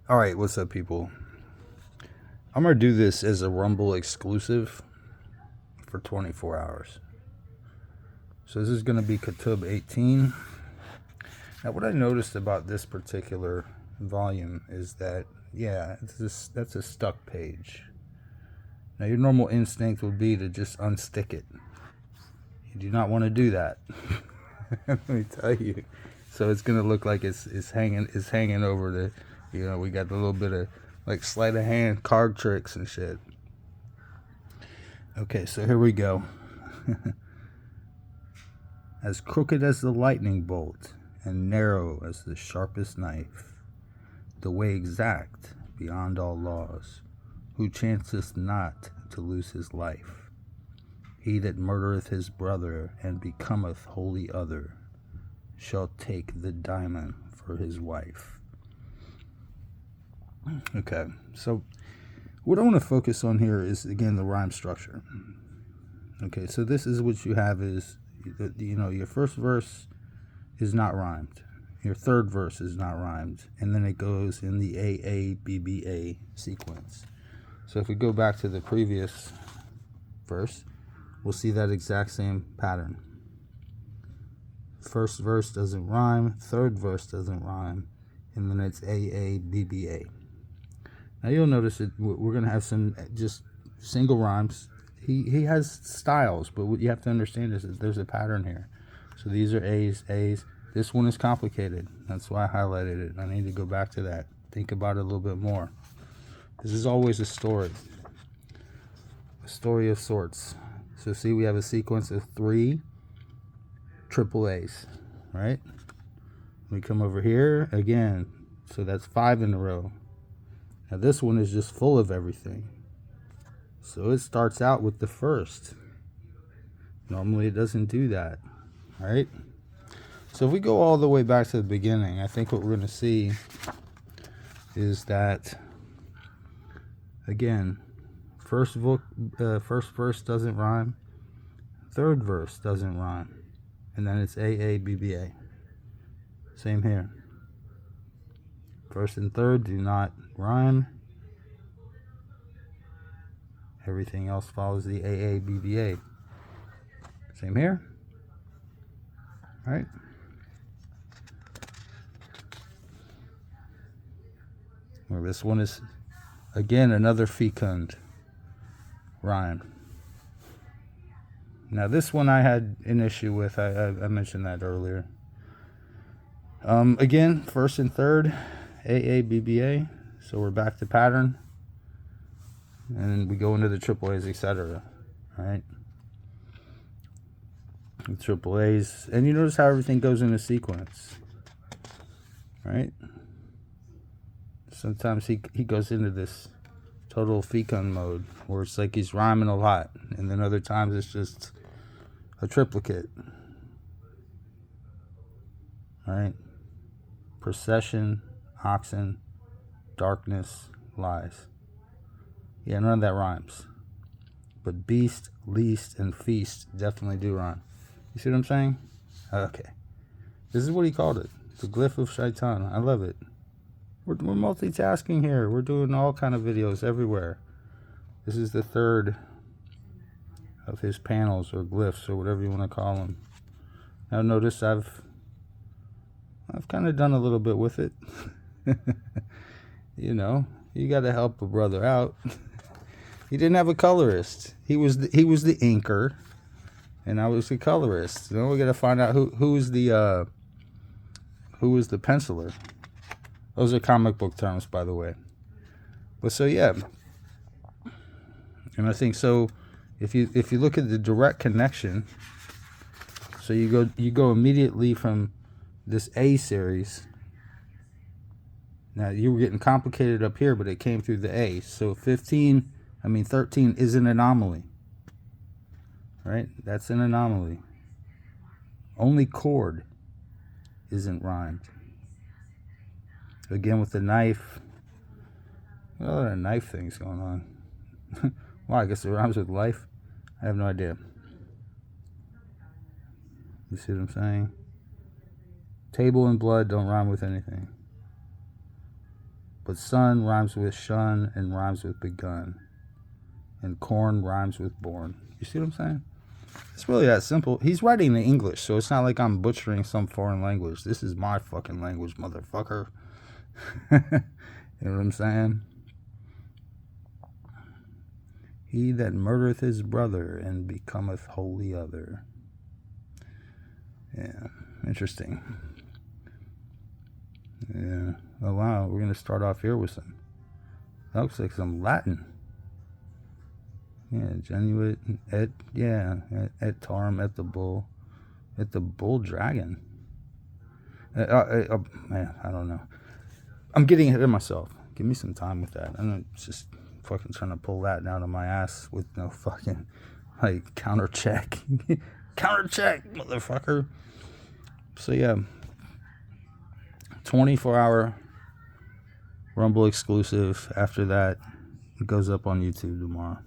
All right, what's up, people? I'm going to do this as a Rumble exclusive for 24 hours. So this is going to be Qutub 18. Now, what I noticed about this particular volume is that, that's a stuck page. Now, your normal instinct would be to just unstick it. You do not want to do that. Let me tell you. So it's going to look like it's hanging over the, we got a little bit of like sleight of hand card tricks and shit. Okay, so here we go. As crooked as the lightning bolt and narrow as the sharpest knife, the way exact beyond all laws, who chanceth not to lose his life. He that murdereth his brother and becometh wholly other shall take the diamond for his wife. Okay, so what I want to focus on here is, again, the rhyme structure. Okay, so this is what you have is, your first verse is not rhymed. Your third verse is not rhymed. And then it goes in the AABBA sequence. So if we go back to the previous verse, we'll see that exact same pattern. First verse doesn't rhyme, third verse doesn't rhyme, and then it's AABBA. Now you'll notice that we're going to have some just single rhymes. He has styles, but what you have to understand is that there's a pattern here. So these are A's. This one is complicated. That's why I highlighted it. I need to go back to that. Think about it a little bit more. This is always a story of sorts. So see, we have a sequence of 3 triple A's, right? We come over here again. So that's 5 in a row. Now this one is just full of everything. So it starts out with the first. Normally it doesn't do that, right? So if we go all the way back to the beginning, I think what we're going to see is that, again, first verse doesn't rhyme, third verse doesn't rhyme, and then it's AABBA. Same here. First and third do not rhyme. Everything else follows the AABBA. Same here. All right. Well, this one is, again, another fecund rhyme. Now, this one I had an issue with. I mentioned that earlier. Again, first and third, AABBA. So we're back to pattern. And we go into the triple A's, etc. Right? The triple A's. And you notice how everything goes in a sequence. Right? Sometimes he goes into this total fecund mode where it's like he's rhyming a lot. And then other times it's just a triplicate. Right? Procession, oxen, darkness, lies. Yeah, none of that rhymes. But beast, least, and feast definitely do rhyme. You see what I'm saying? Okay. This is what he called it. The glyph of shaitan. I love it. We're multitasking here. We're doing all kind of videos everywhere. This is the third of his panels or glyphs or whatever you want to call them. Now notice I've kind of done a little bit with it. You got to help a brother out. He didn't have a colorist. He was the inker, and I was the colorist. Then we got to find out who was the penciler. Those are comic book terms, by the way. But so yeah, and I think so. If you look at the direct connection, so you go immediately from this A series. Now you were getting complicated up here, but it came through the A. So 13 is an anomaly. Right? That's an anomaly. Only chord isn't rhymed. Again with the knife. What other knife things going on? Well, I guess it rhymes with life. I have no idea. You see what I'm saying? Table and blood don't rhyme with anything. But sun rhymes with shun and rhymes with begun. And corn rhymes with born. You see what I'm saying? It's really that simple. He's writing in English, so it's not like I'm butchering some foreign language. This is my fucking language, motherfucker. You know what I'm saying? He that murdereth his brother and becometh wholly other. Yeah, interesting. Yeah. Oh wow, we're gonna start off here with some. That looks like some Latin. Yeah, genuine et tarum et the bull dragon. Man, I don't know. I'm getting ahead of myself. Give me some time with that. I'm not just fucking trying to pull that out of my ass with no fucking like counter check. Counter check, motherfucker. So yeah, 24-hour Rumble exclusive. After that, it goes up on YouTube tomorrow.